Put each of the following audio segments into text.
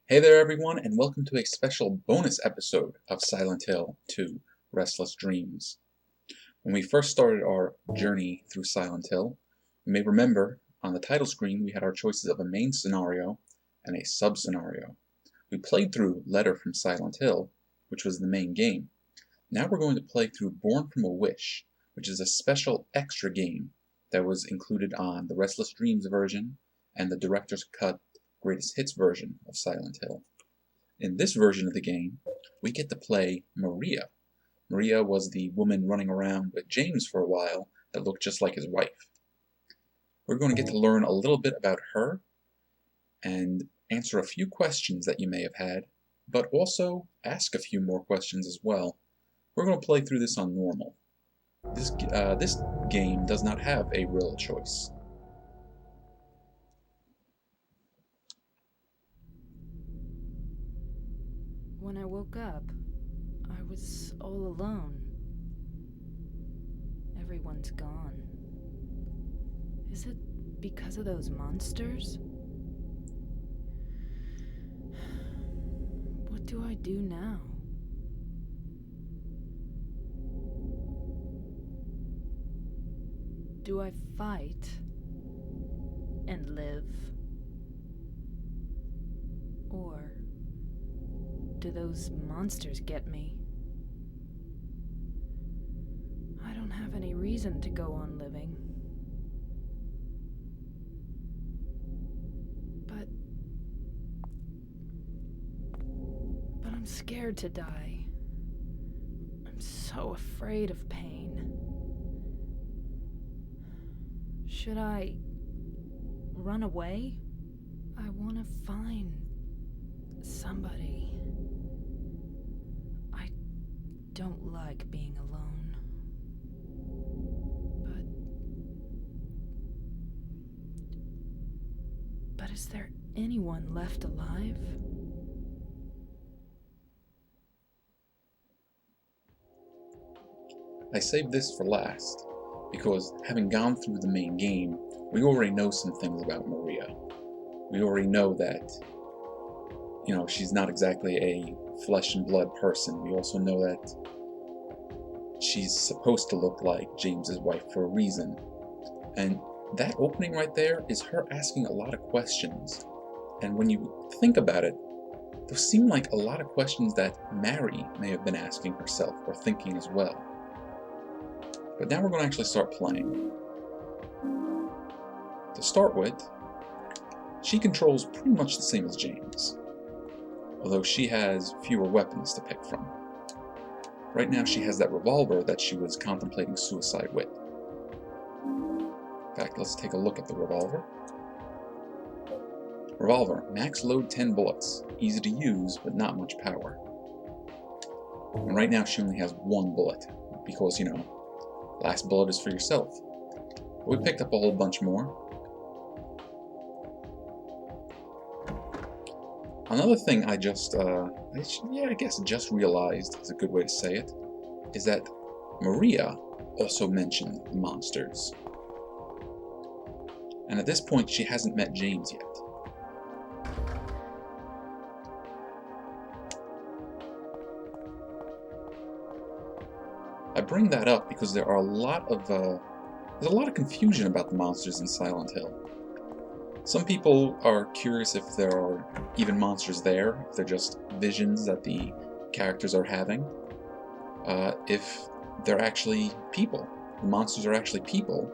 Hey there everyone, and welcome to a special bonus episode of Silent Hill 2: Restless Dreams. When we first started our journey through Silent Hill, you may remember on the title screen we had our choices of a main scenario and a sub-scenario. We played through Letter from Silent Hill, which was the main game. Now we're going to play through Born from a Wish, which is a special extra game that was included on the Restless Dreams version and the Director's Cut Greatest Hits version of Silent Hill. In this version of the game, we get to play Maria. Maria was the woman running around with James for a while that looked just like his wife. We're going to get to learn a little bit about her and answer a few questions that you may have had, but also ask a few more questions as well. We're going to play through this on normal. This game does not have a real choice. When I woke up, I was all alone. Everyone's gone. Is it because of those monsters? What do I do now? Do I fight and live? Or do those monsters get me? I don't have any reason to go on living. But I'm scared to die. I'm so afraid of pain. Should I run away? I want to find somebody. I don't like being alone. But is there anyone left alive? I saved this for last, because having gone through the main game, we already know some things about Maria. We already know that, she's not exactly a flesh and blood person. We also know that she's supposed to look like James's wife for a reason. And that opening right there is her asking a lot of questions. And when you think about it, those seem like a lot of questions that Mary may have been asking herself or thinking as well. But now we're going to actually start playing. To start with, she controls pretty much the same as James, although she has fewer weapons to pick from. Right now she has that revolver that she was contemplating suicide with. In fact, let's take a look at the revolver. Revolver, max load 10 bullets, easy to use but not much power. And right now she only has one bullet, because, last bullet is for yourself. But we picked up a whole bunch more. Another thing I just realized is a good way to say it, is that Maria also mentioned the monsters. And at this point, she hasn't met James yet. I bring that up because there's a lot of confusion about the monsters in Silent Hill. Some people are curious if there are even monsters there, if they're just visions that the characters are having, if they're actually people. The monsters are actually people,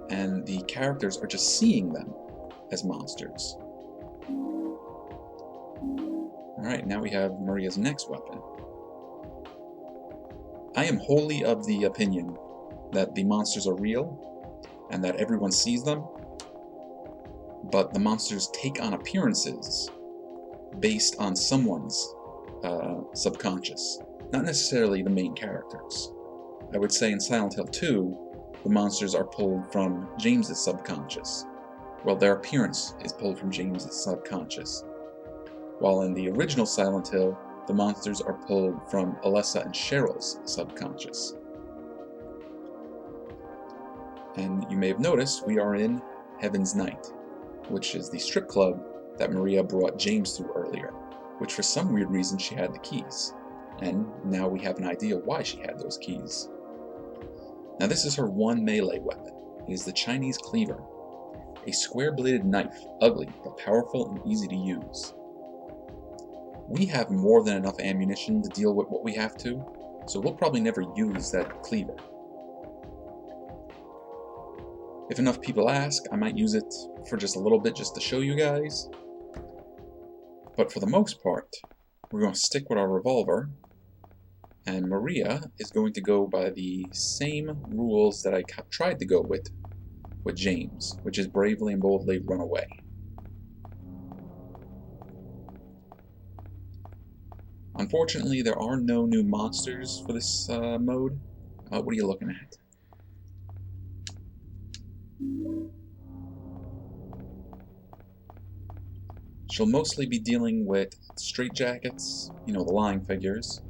and the characters are just seeing them as monsters. Alright, now we have Maria's next weapon. I am wholly of the opinion that the monsters are real, and that everyone sees them, but the monsters take on appearances based on someone's subconscious, not necessarily the main characters. I would say in Silent Hill 2, the monsters are pulled from James's subconscious. Well, their appearance is pulled from James's subconscious. While in the original Silent Hill, the monsters are pulled from Alessa and Cheryl's subconscious. And you may have noticed we are in Heaven's Night, which is the strip club that Maria brought James through earlier. which for some weird reason she had the keys. And now we have an idea why she had those keys. Now this is her one melee weapon. It is the Chinese cleaver, a square-bladed knife, ugly but powerful and easy to use. We have more than enough ammunition to deal with what we have to, so we'll probably never use that cleaver. If enough people ask, I might use it for just a little bit just to show you guys. But for the most part, we're going to stick with our revolver, and Maria is going to go by the same rules that I tried to go with James, which is bravely and boldly run away. Unfortunately, there are no new monsters for this mode. What are you looking at? She'll mostly be dealing with straitjackets, the lying figures,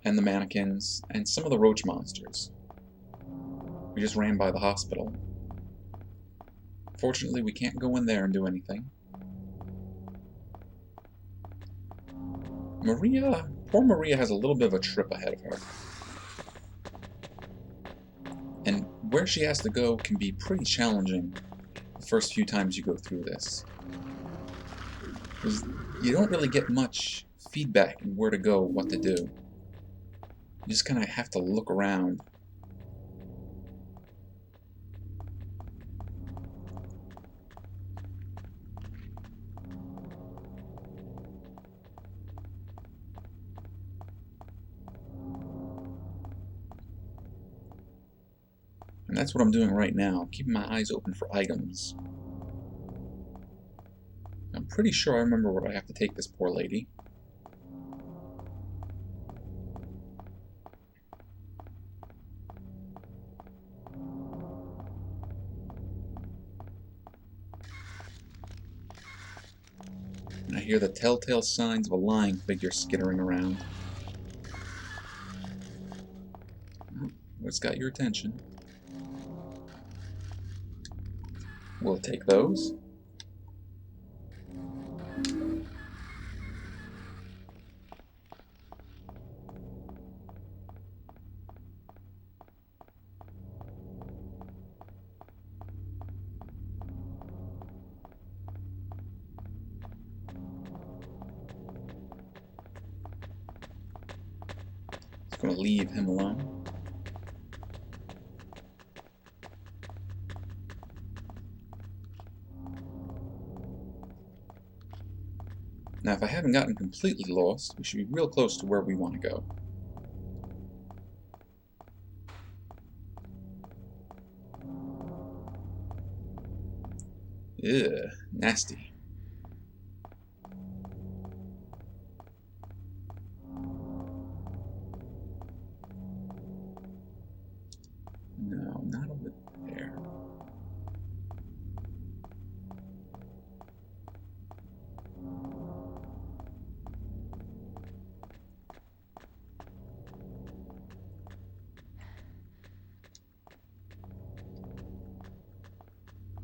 and the mannequins, and some of the roach monsters. We just ran by the hospital. Fortunately, we can't go in there and do anything. Poor Maria has a little bit of a trip ahead of her. And where she has to go can be pretty challenging the first few times you go through this. Because you don't really get much feedback in where to go, what to do. You just kind of have to look around. And that's what I'm doing right now, keeping my eyes open for items. I'm pretty sure I remember where I have to take this poor lady. And I hear the telltale signs of a lying figure skittering around. Oh, what's got your attention? We'll take those. Just gonna leave him alone. Now, if I haven't gotten completely lost, we should be real close to where we want to go. Ew, nasty. No, not over there.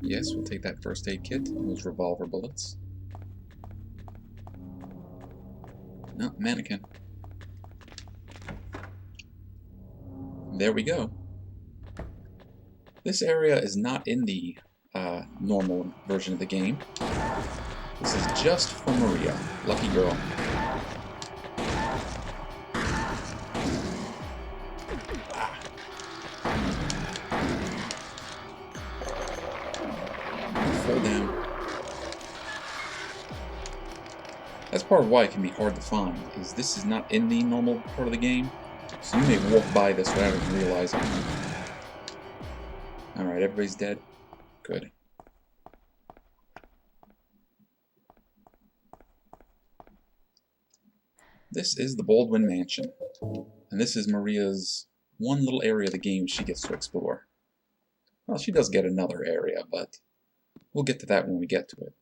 Yes, we'll take that first aid kit and those revolver bullets. No, mannequin. There we go. This area is not in the normal version of the game. This is just for Maria. Lucky girl. Fall down. That's part of why it can be hard to find, is this is not in the normal part of the game, so you may walk by this without even realizing. Alright, everybody's dead? Good. This is the Baldwin Mansion, and this is Maria's one little area of the game she gets to explore. Well, she does get another area, but we'll get to that when we get to it.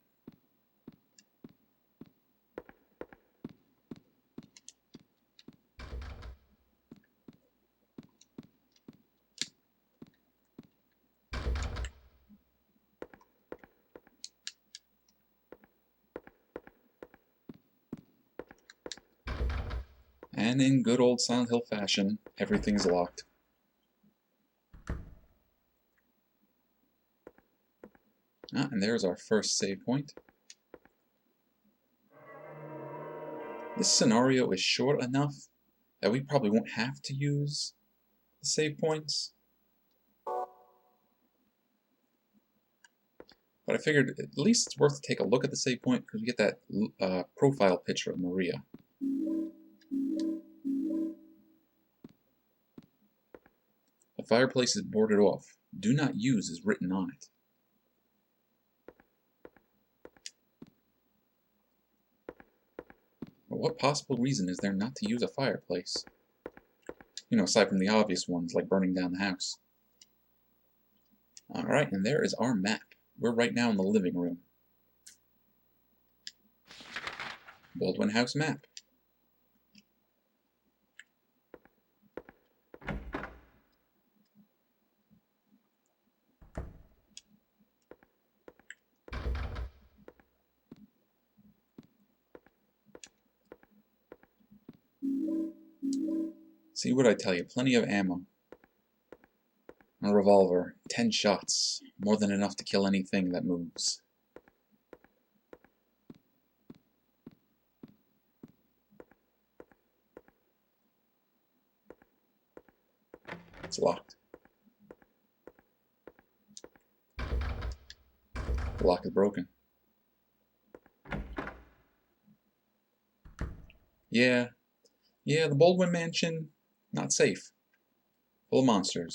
And in good old Silent Hill fashion, everything's locked. And there's our first save point. This scenario is short enough that we probably won't have to use the save points. But I figured at least it's worth to take a look at the save point because we get that profile picture of Maria. The fireplace is boarded off. Do not use is written on it. But what possible reason is there not to use a fireplace? You know, aside from the obvious ones like burning down the house. Alright, and there is our map. We're right now in the living room. Baldwin House map. See what I tell you, plenty of ammo. A revolver, 10 shots, more than enough to kill anything that moves. It's locked. The lock is broken. Yeah, the Baldwin mansion, not safe. Full of monsters.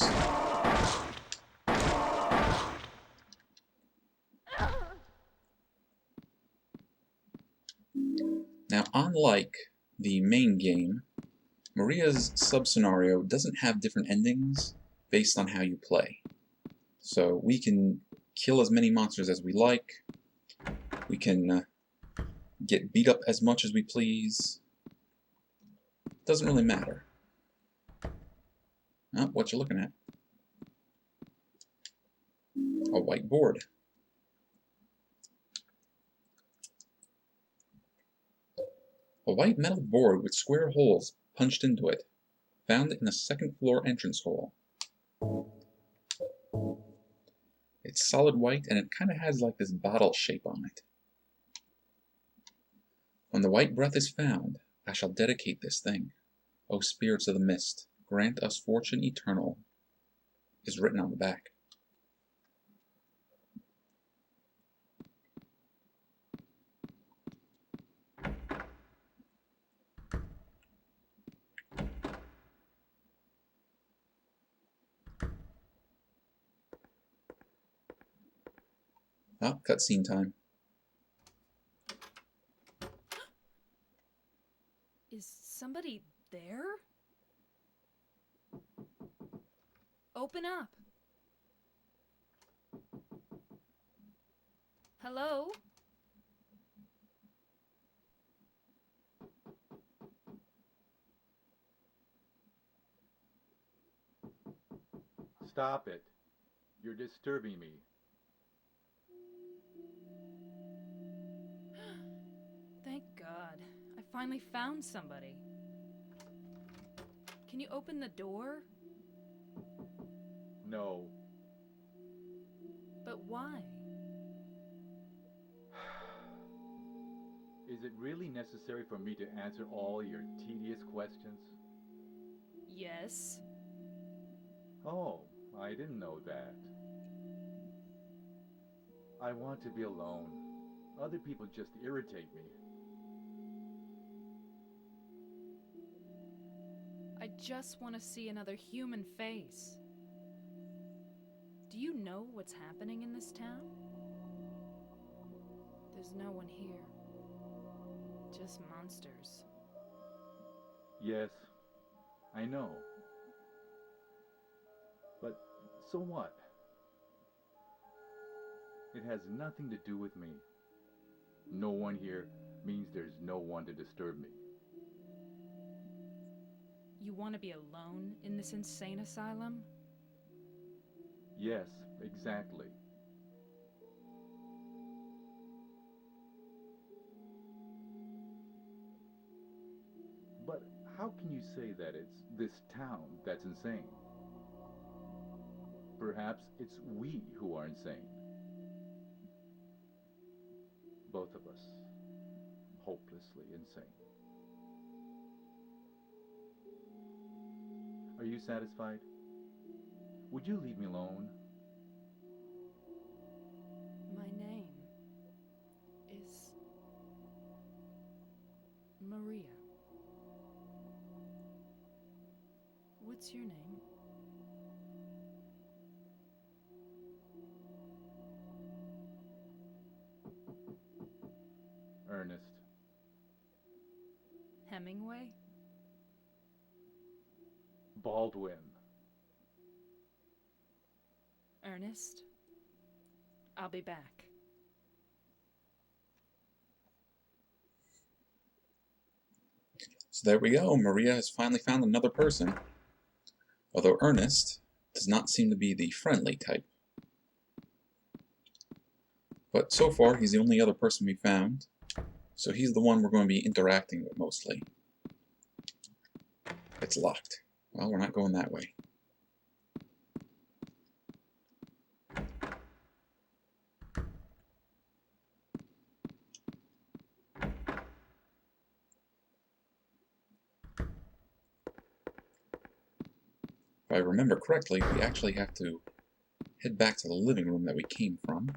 Now, unlike the main game, Maria's sub-scenario doesn't have different endings based on how you play. So we can kill as many monsters as we like. We can get beat up as much as we please. Doesn't really matter. What you looking at? A white board. A white metal board with square holes punched into it, found in the second floor entrance hall. It's solid white and it kind of has like this bottle shape on it. When the white breath is found, I shall dedicate this thing. O spirits of the mist, grant us fortune eternal, is written on the back. Cutscene time. Is somebody there? Open up. Hello? Stop it. You're disturbing me. Thank God. I finally found somebody. Can you open the door? No. But why? Is it really necessary for me to answer all your tedious questions? Yes. Oh, I didn't know that. I want to be alone. Other people just irritate me. I just want to see another human face. Do you know what's happening in this town? There's no one here. Just monsters. Yes, I know. But so what? It has nothing to do with me. No one here means there's no one to disturb me. You want to be alone in this insane asylum? Yes, exactly. But How can you say that it's this town that's insane? Perhaps it's we who are insane. Both of us. Hopelessly insane. Are you satisfied? Would you leave me alone? My name is Maria. What's your name? Ernest. Hemingway? Baldwin. Ernest? I'll be back. So there we go. Maria has finally found another person. Although Ernest does not seem to be the friendly type. But so far, he's the only other person we found. So he's the one we're going to be interacting with mostly. It's locked. Well, we're not going that way. If I remember correctly, we actually have to head back to the living room that we came from.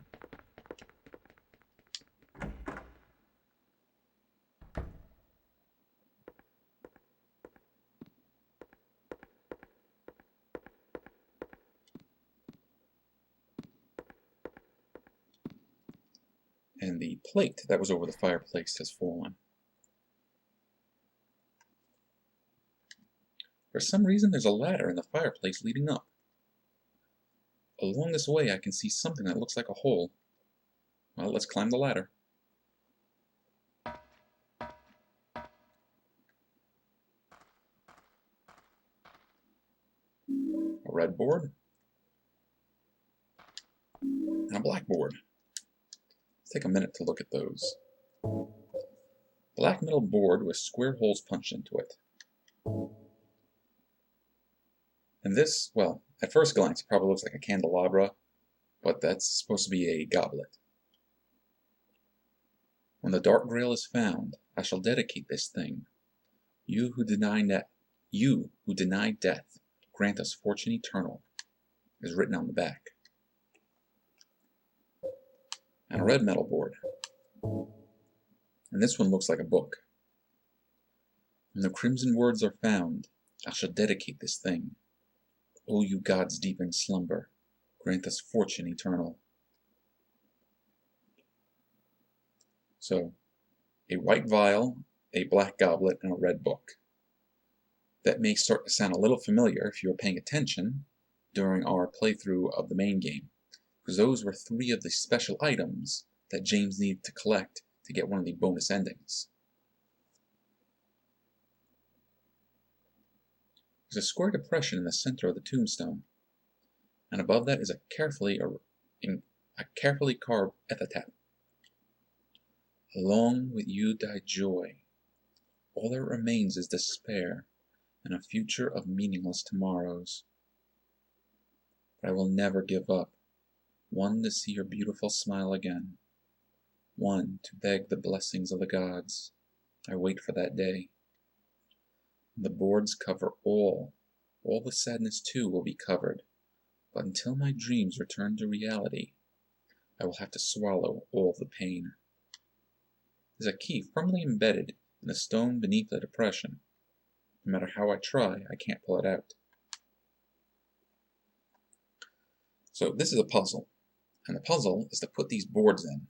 And the plate that was over the fireplace has fallen. For some reason, there's a ladder in the fireplace leading up. Along this way, I can see something that looks like a hole. Well, let's climb the ladder. A red board. And a black board. Let's take a minute to look at those. Black metal board with square holes punched into it. And this, well, at first glance, it probably looks like a candelabra, but that's supposed to be a goblet. When the dark grail is found, I shall dedicate this thing. You who deny death, grant us fortune eternal, is written on the back. And a red metal board. And this one looks like a book. When the crimson words are found, I shall dedicate this thing. O you gods deep in slumber, grant us fortune eternal. So, a white vial, a black goblet, and a red book. That may start to sound a little familiar if you were paying attention during our playthrough of the main game, because those were 3 of the special items that James needed to collect to get one of the bonus endings. There's a square depression in the center of the tombstone, and above that is a carefully carved epitaph. Along with you died joy. All that remains is despair and a future of meaningless tomorrows. But I will never give up. One, to see your beautiful smile again. One, to beg the blessings of the gods. I wait for that day. The boards cover all. All the sadness too will be covered. But until my dreams return to reality, I will have to swallow all the pain. There's a key firmly embedded in the stone beneath the depression. No matter how I try, I can't pull it out. So this is a puzzle. And the puzzle is to put these boards in.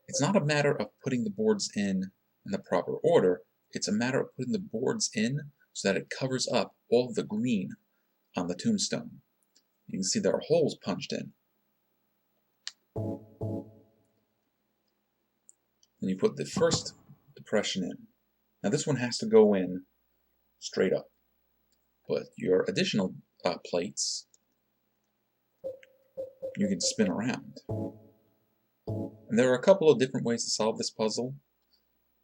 It's not a matter of putting the boards in the proper order. It's a matter of putting the boards in so that it covers up all of the green on the tombstone. You can see there are holes punched in. Then you put the first depression in. Now this one has to go in straight up. But your additional plates, you can spin around. And there are a couple of different ways to solve this puzzle,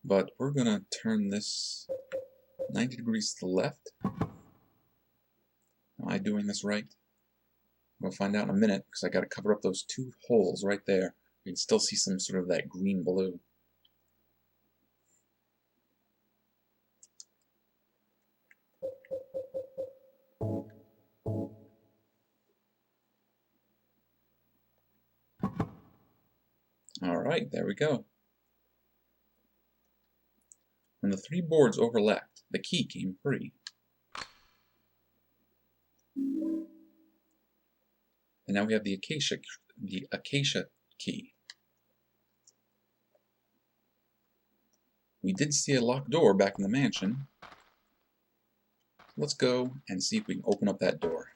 but we're going to turn this 90 degrees to the left. Am I doing this right? We'll find out in a minute, because I got to cover up those two holes right there. You can still see some sort of that green-blue. Alright, there we go. When the three boards overlapped, the key came free. And now we have the acacia key. We did see a locked door back in the mansion. Let's go and see if we can open up that door.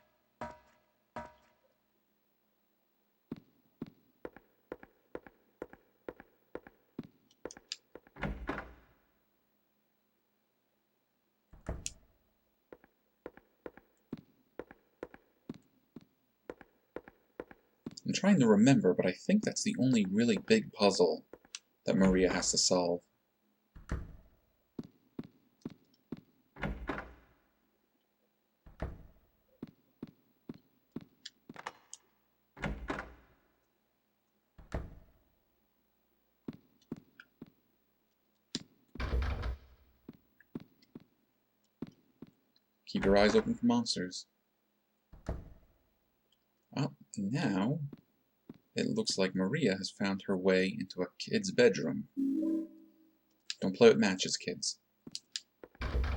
I'm trying to remember, but I think that's the only really big puzzle that Maria has to solve. Keep your eyes open for monsters. Oh, now it looks like Maria has found her way into a kid's bedroom. Don't play with matches, kids.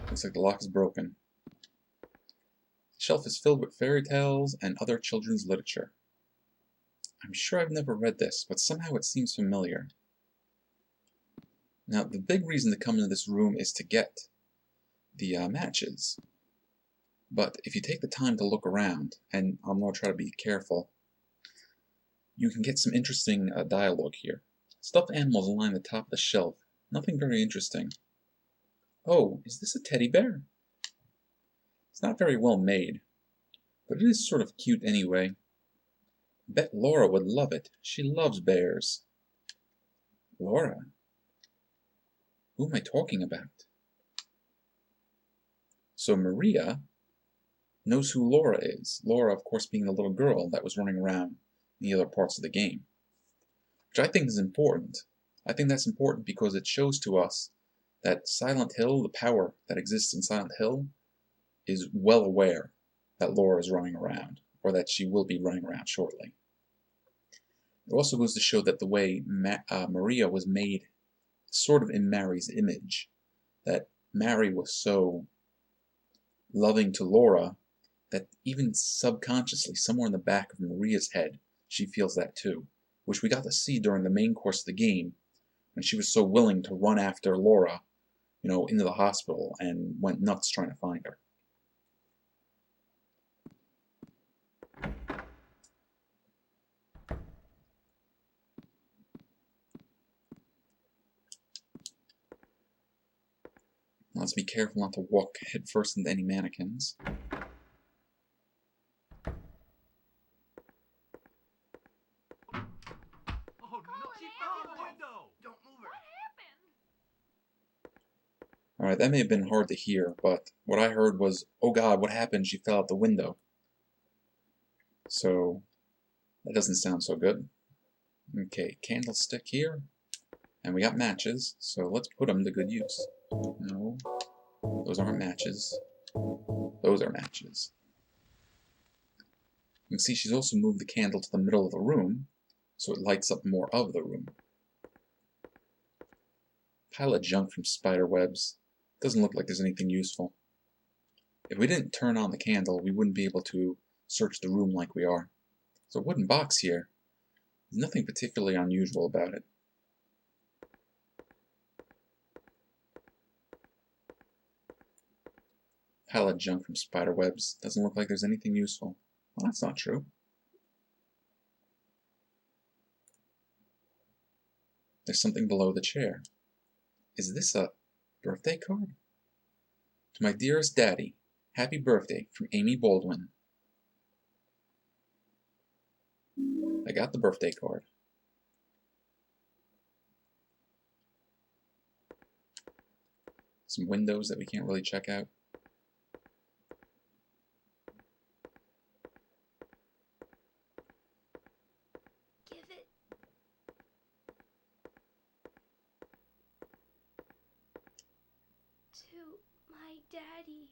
Looks like the lock is broken. The shelf is filled with fairy tales and other children's literature. I'm sure I've never read this, but somehow it seems familiar. Now, the big reason to come into this room is to get the matches. But if you take the time to look around, and I'm going to try to be careful, you can get some interesting dialogue here. Stuffed animals line the top of the shelf. Nothing very interesting. Oh, is this a teddy bear? It's not very well made, but it is sort of cute anyway. Bet Laura would love it. She loves bears. Laura? Who am I talking about? So Maria knows who Laura is. Laura, of course, being the little girl that was running around in the other parts of the game. Which I think is important. I think that's important because it shows to us that Silent Hill, the power that exists in Silent Hill, is well aware that Laura is running around, or that she will be running around shortly. It also goes to show that the way Maria was made sort of in Mary's image, that Mary was so loving to Laura that even subconsciously, somewhere in the back of Maria's head, she feels that too, which we got to see during the main course of the game, when she was so willing to run after Laura, into the hospital and went nuts trying to find her. Let's be careful not to walk headfirst into any mannequins. Alright, that may have been hard to hear, but what I heard was, oh god, what happened? She fell out the window. So, that doesn't sound so good. Okay, candlestick here. And we got matches, so let's put them to good use. No, those aren't matches. Those are matches. You can see she's also moved the candle to the middle of the room, so it lights up more of the room. Pile of junk from spider webs. Doesn't look like there's anything useful. If we didn't turn on the candle, we wouldn't be able to search the room like we are. There's a wooden box here. There's nothing particularly unusual about it. Pile of junk from spider webs. Doesn't look like there's anything useful. Well, that's not true. There's something below the chair. Is this a birthday card? To my dearest daddy, happy birthday from Amy Baldwin. I got the birthday card. Some windows that we can't really check out. Give it to my daddy.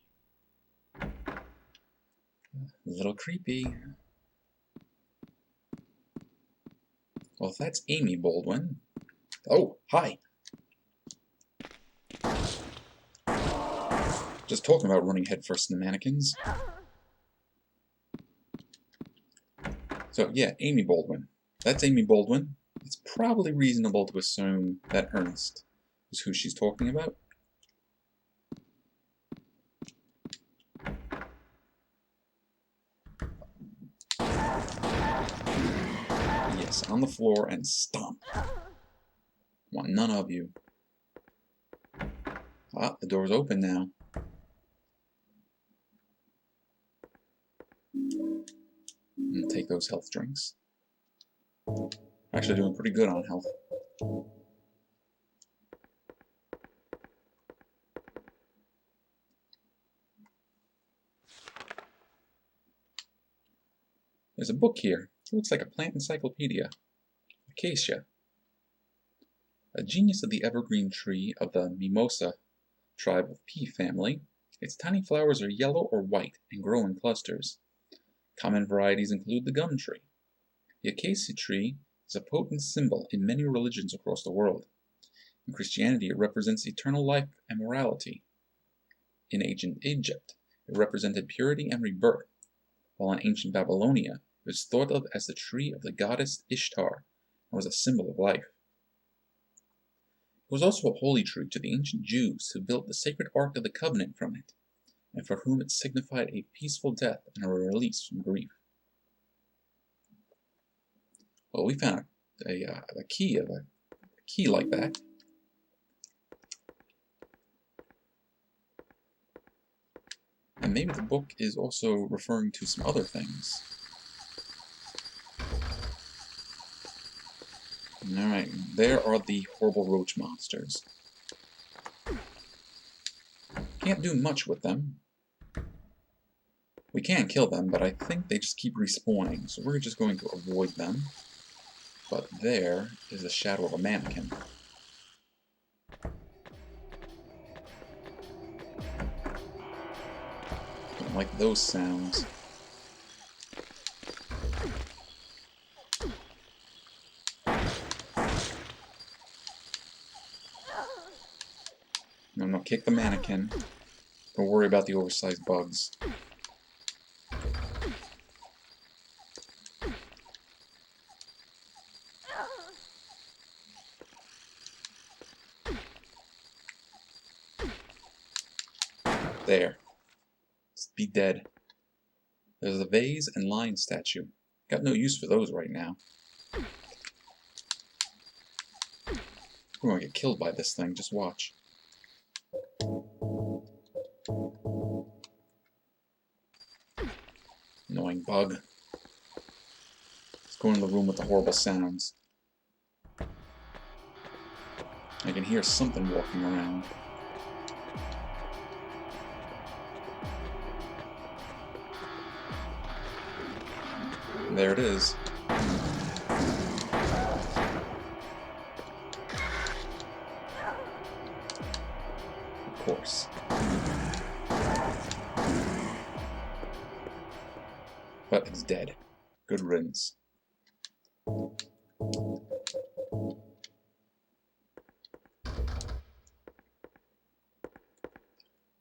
A little creepy. Well, if that's Amy Baldwin... Oh, hi! Just talking about running headfirst into mannequins. So, yeah, Amy Baldwin. That's Amy Baldwin. It's probably reasonable to assume that Ernest is who she's talking about. Yes, on the floor and stomp. Want none of you. Ah, the door's open now. And take those health drinks. Actually doing pretty good on health. There's a book here. It looks like a plant encyclopedia. Acacia. A genius of the evergreen tree of the mimosa tribe of pea family. Its tiny flowers are yellow or white and grow in clusters. Common varieties include the gum tree. The acacia tree is a potent symbol in many religions across the world. In Christianity, it represents eternal life and morality. In ancient Egypt, it represented purity and rebirth, while in ancient Babylonia, it was thought of as the tree of the goddess Ishtar and was a symbol of life. It was also a holy tree to the ancient Jews who built the sacred Ark of the Covenant from it, and for whom it signified a peaceful death and a release from grief. Well, we found a key like that. And maybe the book is also referring to some other things. Alright, there are the horrible roach monsters. Can't do much with them. We can kill them, but I think they just keep respawning, so we're just going to avoid them. But there is the shadow of a mannequin. Don't like those sounds. No, kick the mannequin. Don't worry about the oversized bugs. There. Just be dead. There's a vase and lion statue. Got no use for those right now. We're gonna get killed by this thing, just watch. Annoying bug. Let's go in the room with the horrible sounds. I can hear something walking around. There it is. Of course. But it's dead. Good riddance.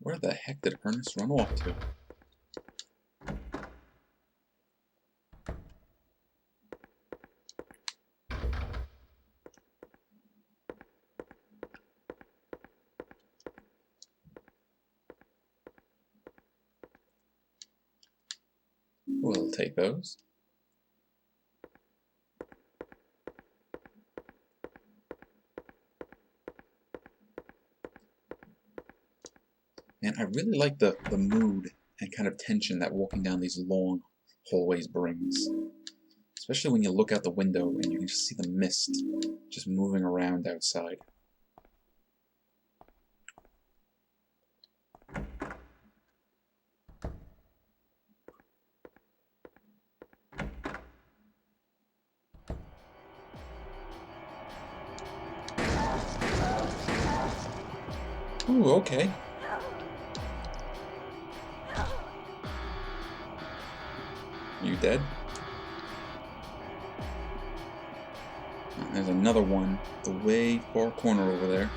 Where the heck did Ernest run off to? We'll take those. And I really like the mood and kind of tension that walking down these long hallways brings. Especially when you look out the window and you can just see the mist just moving around outside. Ooh, okay. You dead? There's another one, the way far corner over there.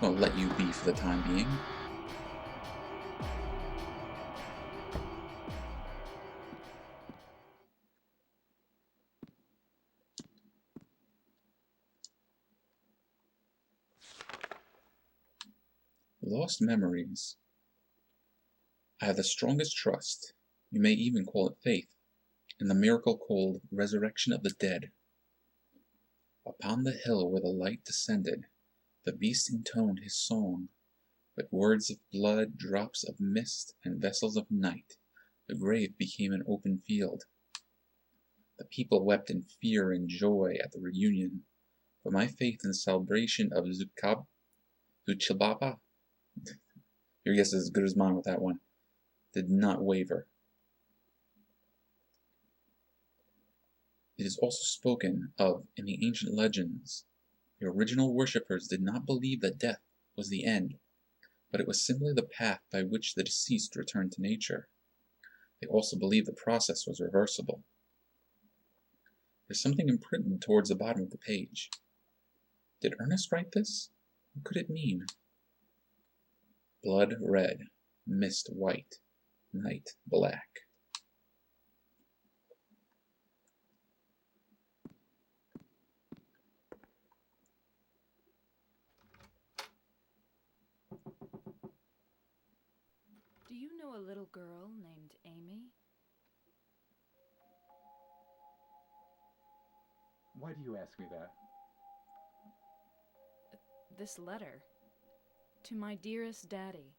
I'll let you be for the time being. Lost memories. I have the strongest trust, you may even call it faith, in the miracle called resurrection of the dead. Upon the hill where the light descended, the beast intoned his song, with words of blood, drops of mist, and vessels of night. The grave became an open field. The people wept in fear and joy at the reunion, but my faith in the celebration of Zuchilbapa, your guess is as good as mine with that one, did not waver. It is also spoken of in the ancient legends. The original worshippers did not believe that death was the end, but it was simply the path by which the deceased returned to nature. They also believed the process was reversible. There's something imprinted towards the bottom of the page. Did Ernest write this? What could it mean? Blood red, mist white, night black. Do you know a little girl named Amy? Why do you ask me that? This letter. To my dearest daddy.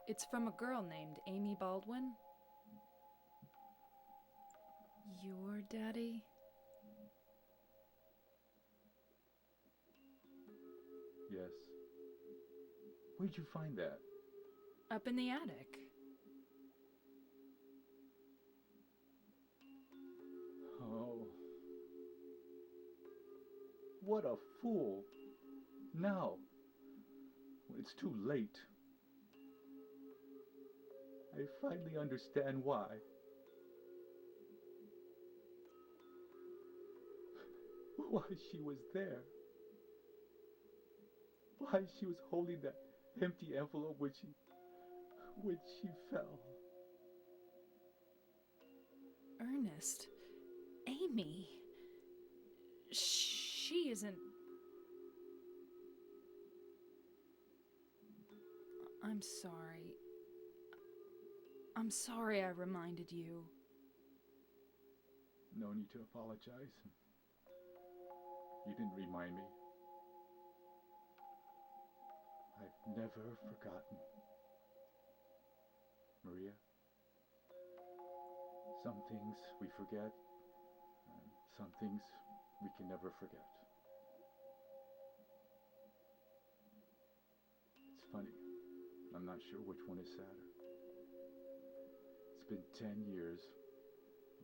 It's from a girl named Amy Baldwin. Your daddy? Yes. Where'd you find that? Up in the attic. Oh. What a fool. Now, when it's too late, I finally understand why. Why she was there. Why she was holding that empty envelope when she fell. Ernest. Amy. She isn't... I'm sorry. I'm sorry I reminded you. No need to apologize. You didn't remind me. I've never forgotten. Maria, some things we forget, and some things we can never forget. It's funny, I'm not sure which one is sadder. It's been 10 years,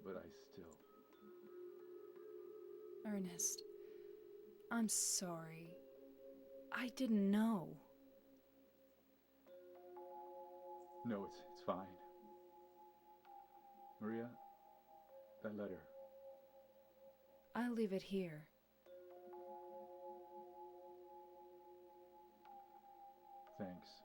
but I still... Ernest, I'm sorry. I didn't know. No, it's fine. Maria, that letter. I'll leave it here. Thanks.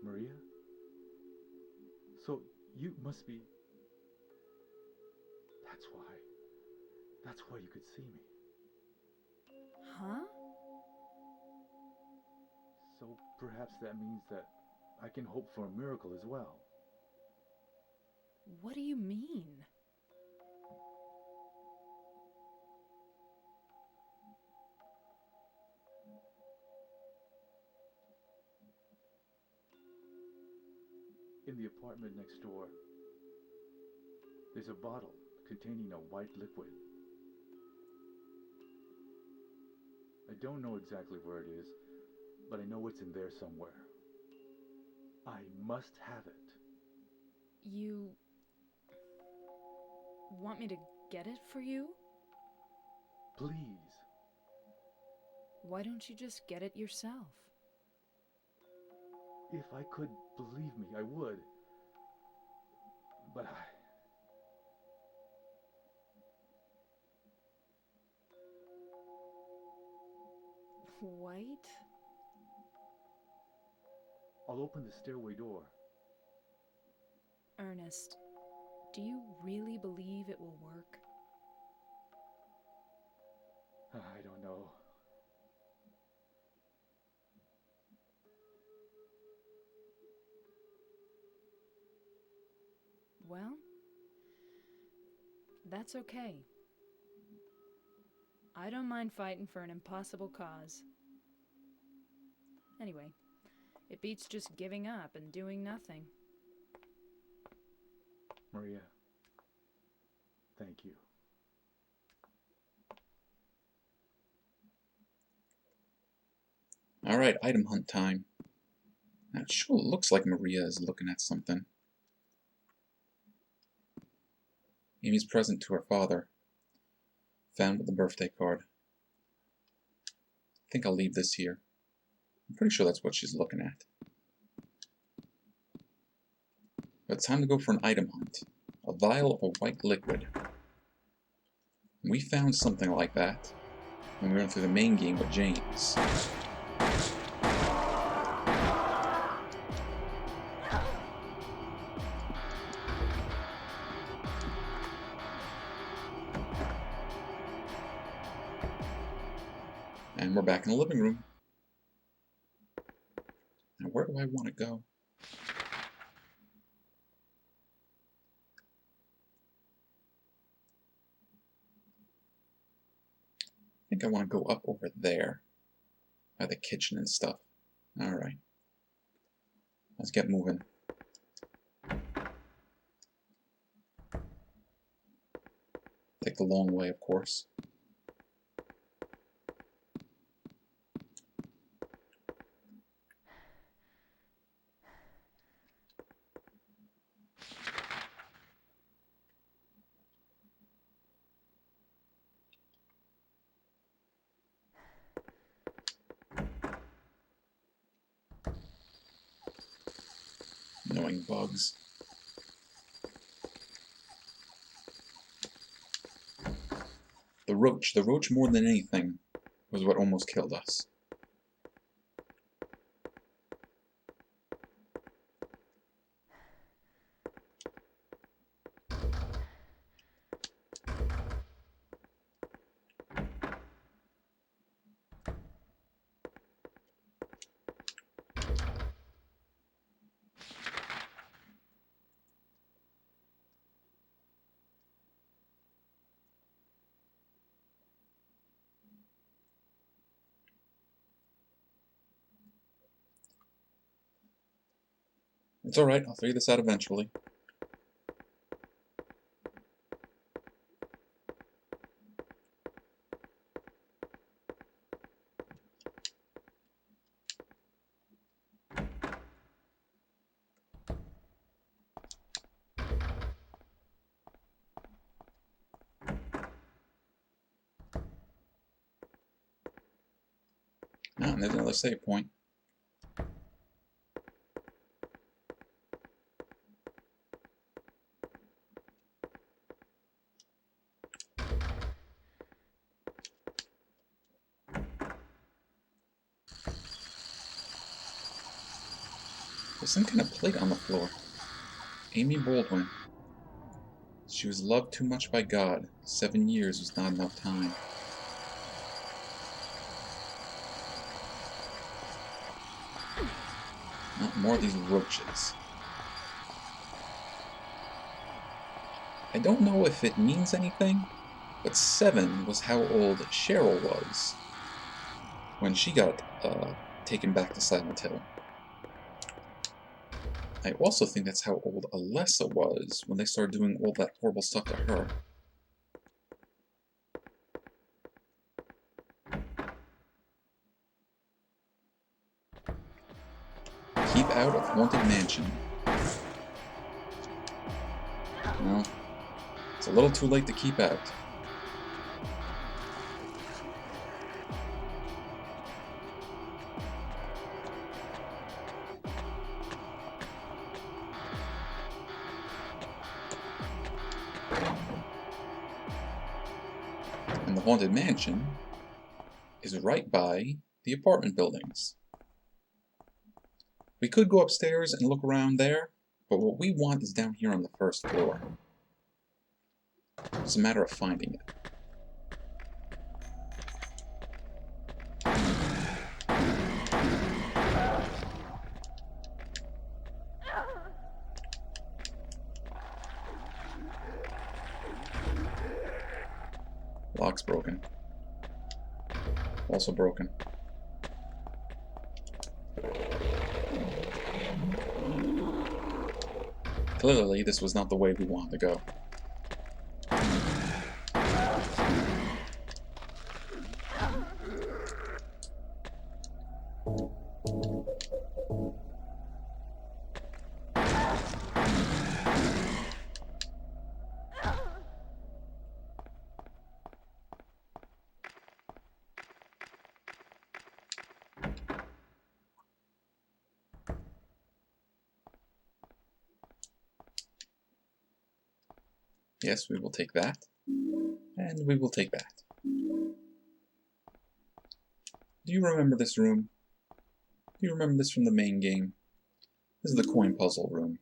Maria? So you must be... That's why you could see me. Huh? So perhaps that means that I can hope for a miracle as well. What do you mean? In the apartment next door, there's a bottle containing a white liquid. I don't know exactly where it is, but I know it's in there somewhere. I must have it. You want me to get it for you? Please. Why don't you just get it yourself? If I could, believe me, I would. But White? I'll open the stairway door. Ernest, do you really believe it will work? I don't know. Well, that's okay. I don't mind fighting for an impossible cause. Anyway, it beats just giving up and doing nothing. Maria, thank you. Alright, item hunt time. Now it sure looks like Maria is looking at something. Amy's present to her father. Found with the birthday card. I think I'll leave this here. I'm pretty sure that's what she's looking at. But it's time to go for an item hunt. A vial of a white liquid. We found something like that when we went through the main game with James. And we're back in the living room. Now where do I want to go? I think I want to go up over there. By the kitchen and stuff. Alright. Let's get moving. Take the long way, of course. Annoying bugs. The roach more than anything was what almost killed us. It's alright, I'll figure this out eventually. Ah, and there's another save point. There's some kind of plate on the floor. Amy Baldwin. She was loved too much by God. 7 years was not enough time. Not more of these roaches. I don't know if it means anything, but 7 was how old Cheryl was when she got taken back to Silent Hill. I also think that's how old Alessa was when they started doing all that horrible stuff to her. Keep out of Haunted Mansion. No, it's a little too late to keep out. And the Haunted Mansion is right by the apartment buildings. We could go upstairs and look around there, but what we want is down here on the first floor. It's a matter of finding it. Lock's broken. Also broken. Clearly, this was not the way we wanted to go. Yes, we will take that. And we will take that. Do you remember this room? Do you remember this from the main game? This is the coin puzzle room.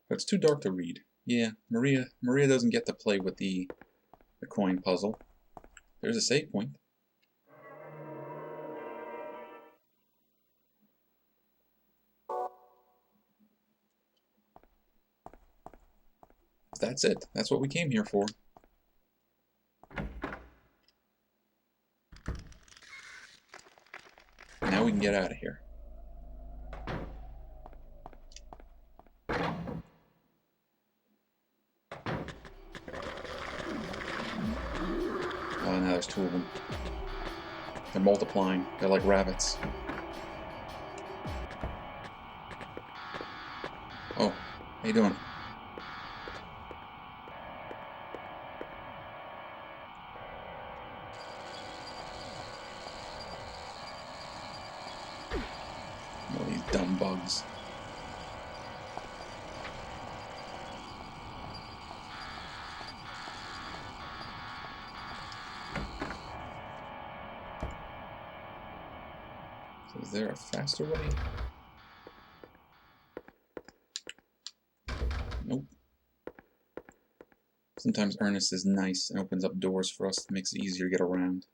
But it's too dark to read. Yeah, Maria doesn't get to play with the coin puzzle. There's a save point. That's it. That's what we came here for. Now we can get out of here. Oh, now there's two of them. They're multiplying. They're like rabbits. Oh, how you doing? Oh, these dumb bugs. So is there a faster way? Nope. Sometimes Ernest is nice and opens up doors for us, makes it easier to get around.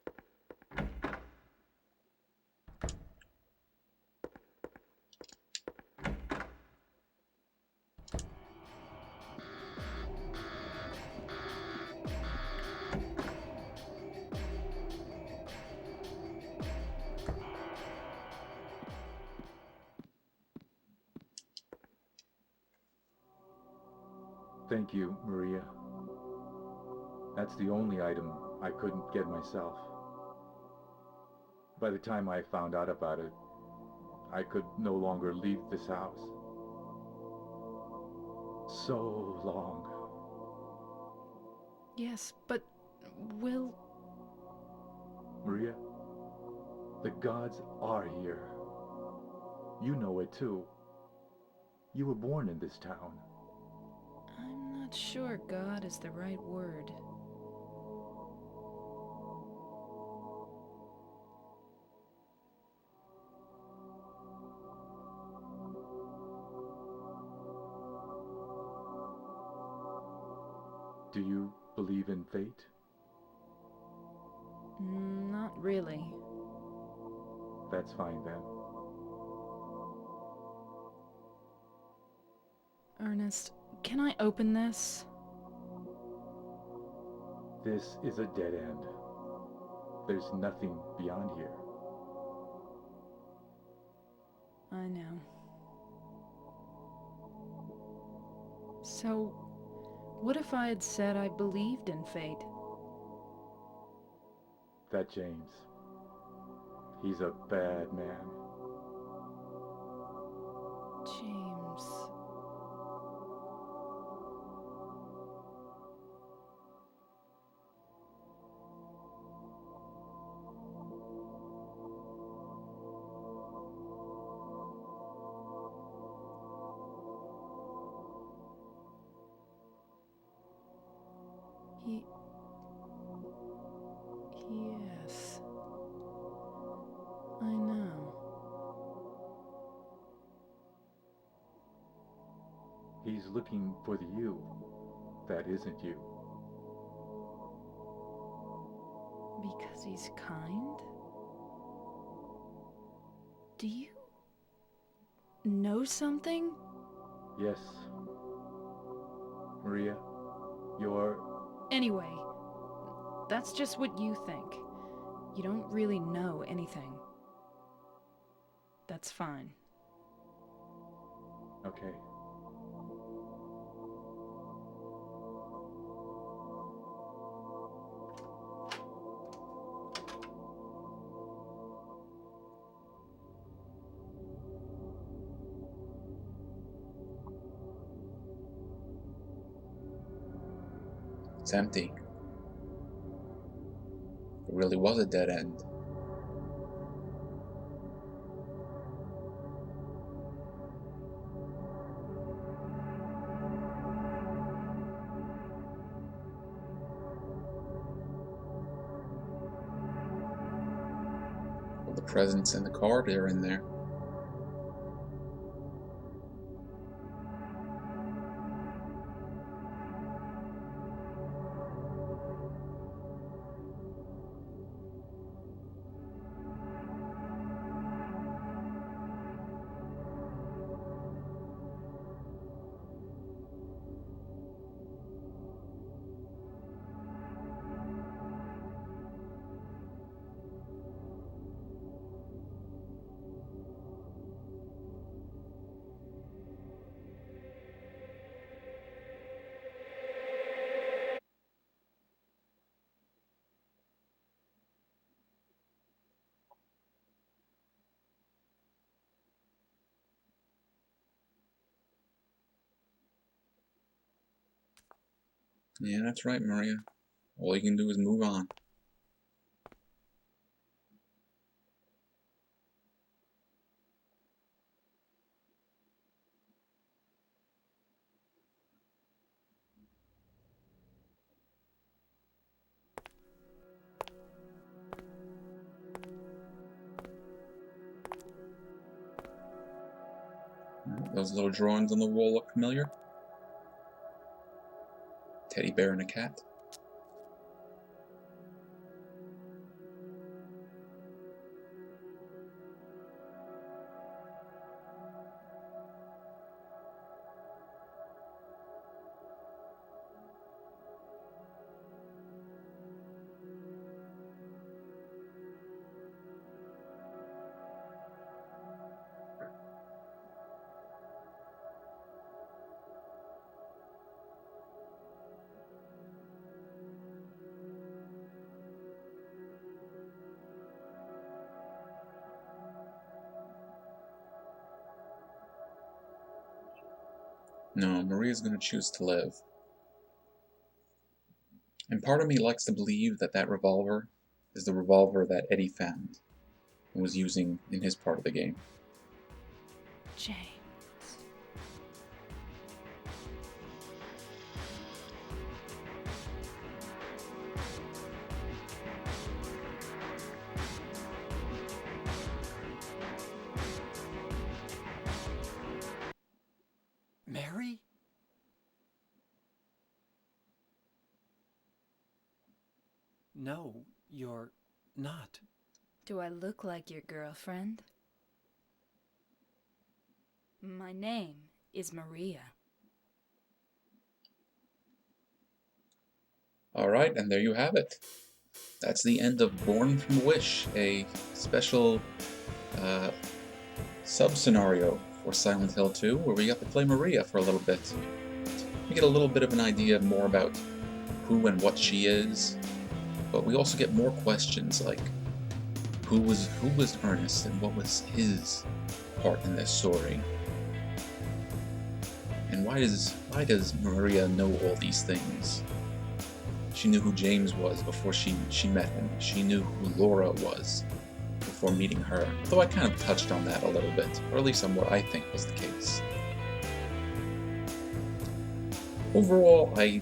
Thank you, Maria. That's the only item I couldn't get myself. By the time I found out about it, I could no longer leave this house. So long. Yes, but will... Maria, the gods are here. You know it too. You were born in this town. I'm not sure God is the right word. Do you believe in fate? Not really. That's fine then. Ernest, can I open this? This is a dead end. There's nothing beyond here. I know. So, what if I had said I believed in fate? That James. He's a bad man. James. Yes. I know. He's looking for the you that isn't you. Because he's kind? Do you know something? Yes. Maria, you're... Anyway, that's just what you think. You don't really know anything. That's fine. Okay. It's empty. It really was a dead end. Well, the presents and the card are in there. Yeah, that's right, Maria. All you can do is move on. Those little drawings on the wall look familiar. Teddy bear and a cat. No, Maria's gonna choose to live. And part of me likes to believe that that revolver is the revolver that Eddie found and was using in his part of the game. James. Mary? No, you're not. Do I look like your girlfriend? My name is Maria. Alright, and there you have it. That's the end of Born from Wish, a special sub-scenario for Silent Hill 2, where we got to play Maria for a little bit. We get a little bit of an idea more about who and what she is, but we also get more questions like who was Ernest and what was his part in this story. And why does Maria know all these things? She knew who James was before she met him. She knew who Laura was before meeting her. Though I kind of touched on that a little bit, or at least on what I think was the case. Overall, I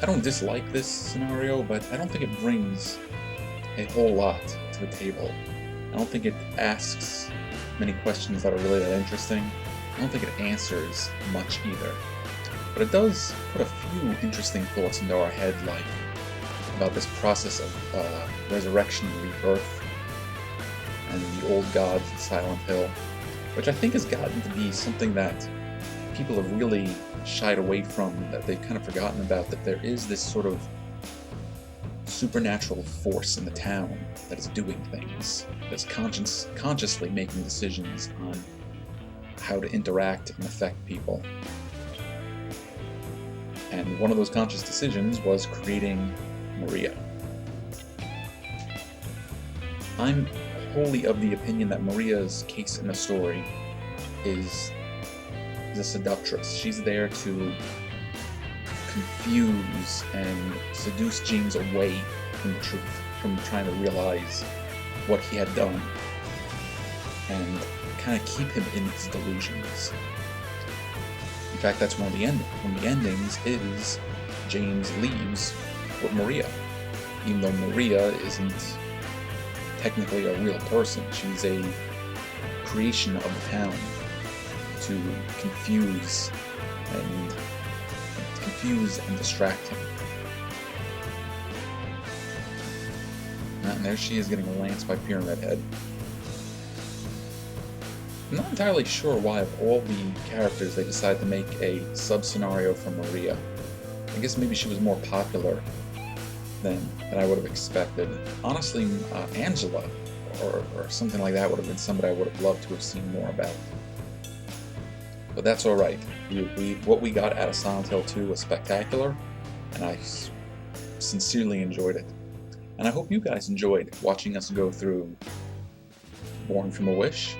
don't dislike this scenario, but I don't think it brings a whole lot to the table. I don't think it asks many questions that are really that interesting. I don't think it answers much either. But it does put a few interesting thoughts into our head, like about this process of resurrection and rebirth, and the old gods in Silent Hill, which I think has gotten to be something that people have really shied away from, that they've kind of forgotten about, that there is this sort of supernatural force in the town that is doing things, that's consciously making decisions on how to interact and affect people. And one of those conscious decisions was creating Maria. I'm wholly of the opinion that Maria's case in the story is a seductress. She's there to confuse and seduce James away from the truth, from trying to realize what he had done, and kind of keep him in his delusions. In fact, that's one of the endings. One of the endings is James leaves with Maria, even though Maria isn't technically a real person. She's a creation of the town to confuse and distract him. And there she is getting lanced by Pyramid Head. I'm not entirely sure why of all the characters they decided to make a sub-scenario for Maria. I guess maybe she was more popular than I would have expected. Honestly, Angela or something like that would have been somebody I would have loved to have seen more about. But that's alright. What we got out of Silent Hill 2 was spectacular, and I sincerely enjoyed it. And I hope you guys enjoyed watching us go through Born from a Wish.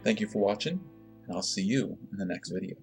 Thank you for watching, and I'll see you in the next video.